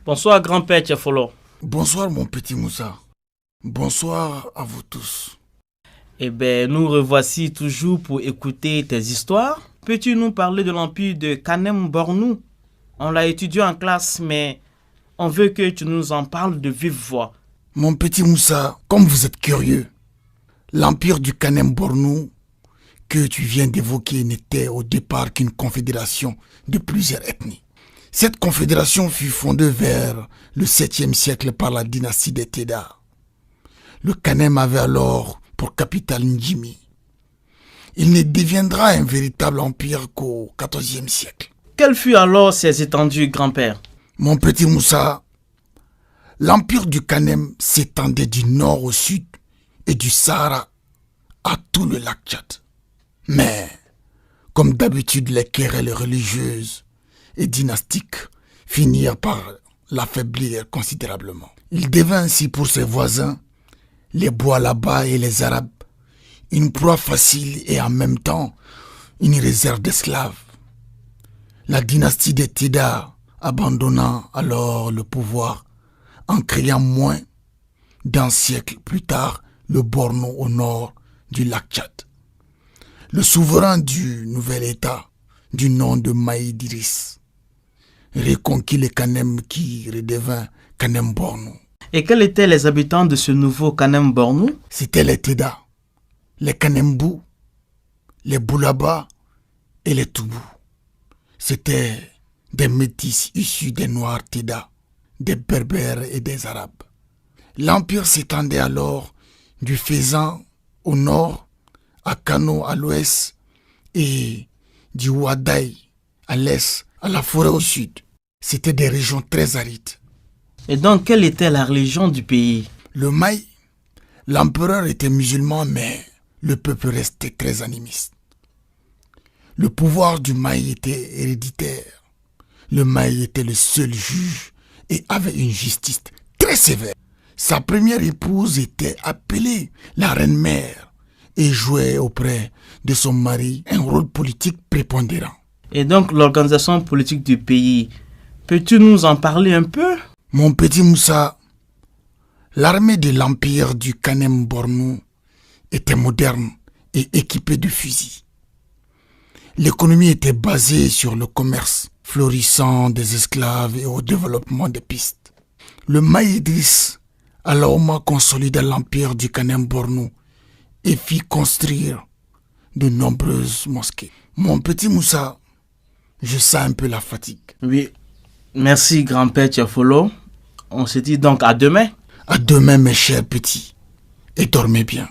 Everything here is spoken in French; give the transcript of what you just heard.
Bonsoir grand-père Tchefolo. Bonsoir mon petit Moussa. Bonsoir à vous tous. Eh bien, nous revoici toujours pour écouter tes histoires. Peux-tu nous parler de l'empire de Kanem Bornou? On l'a étudié en classe, mais on veut que tu nous en parles de vive voix. Mon petit Moussa, comme vous êtes curieux, l'empire du Kanem Bornou que tu viens d'évoquer n'était au départ qu'une confédération de plusieurs ethnies. Cette confédération fut fondée vers le 7e siècle par la dynastie des Teda. Le Kanem avait alors pour capitale Njimi. Il ne deviendra un véritable empire qu'au 14e siècle. Quelles furent alors ces étendues, grand-père? Mon petit Moussa, l'empire du Kanem s'étendait du nord au sud et du Sahara à tout le lac Tchad. Mais, comme d'habitude, les querelles religieuses et dynastiques finirent par l'affaiblir considérablement. Il devint ainsi pour ses voisins, les Boualaba et les Arabes, une proie facile et en même temps une réserve d'esclaves. La dynastie des Teda abandonna alors le pouvoir en créant moins d'un siècle plus tard le Borno au nord du lac Tchad. Le souverain du nouvel État, du nom de Maïd Idriss, reconquit le Kanem qui redevint Kanem Bornou. Et quels étaient les habitants de ce nouveau Kanem Bornou? C'étaient les Teda, les Kanembou, les Boulaba et les Toubou. C'étaient des métis issus des Noirs Teda, des Berbères et des Arabes. L'empire s'étendait alors du Fezzan au nord, à Kano à l'ouest et du Ouadaï à l'est, à la forêt au sud. C'était des régions très arides. Et donc, quelle était la religion du pays? Le Maï, l'empereur était musulman, mais le peuple restait très animiste. Le pouvoir du Maï était héréditaire. Le Maï était le seul juge et avait une justice très sévère. Sa première épouse était appelée la reine-mère et jouait auprès de son mari un rôle politique prépondérant. Et donc, l'organisation politique du pays, peux-tu nous en parler un peu? Mon petit Moussa, l'armée de l'empire du Kanem Bornou était moderne et équipée de fusils. L'économie était basée sur le commerce florissant des esclaves et au développement des pistes. Le Maïd Idriss alors consolida l'empire du Kanem Bornou et fit construire de nombreuses mosquées. Mon petit Moussa, je sens un peu la fatigue. Oui, merci grand-père Tchefolo. On se dit donc à demain. À demain mes chers petits et dormez bien.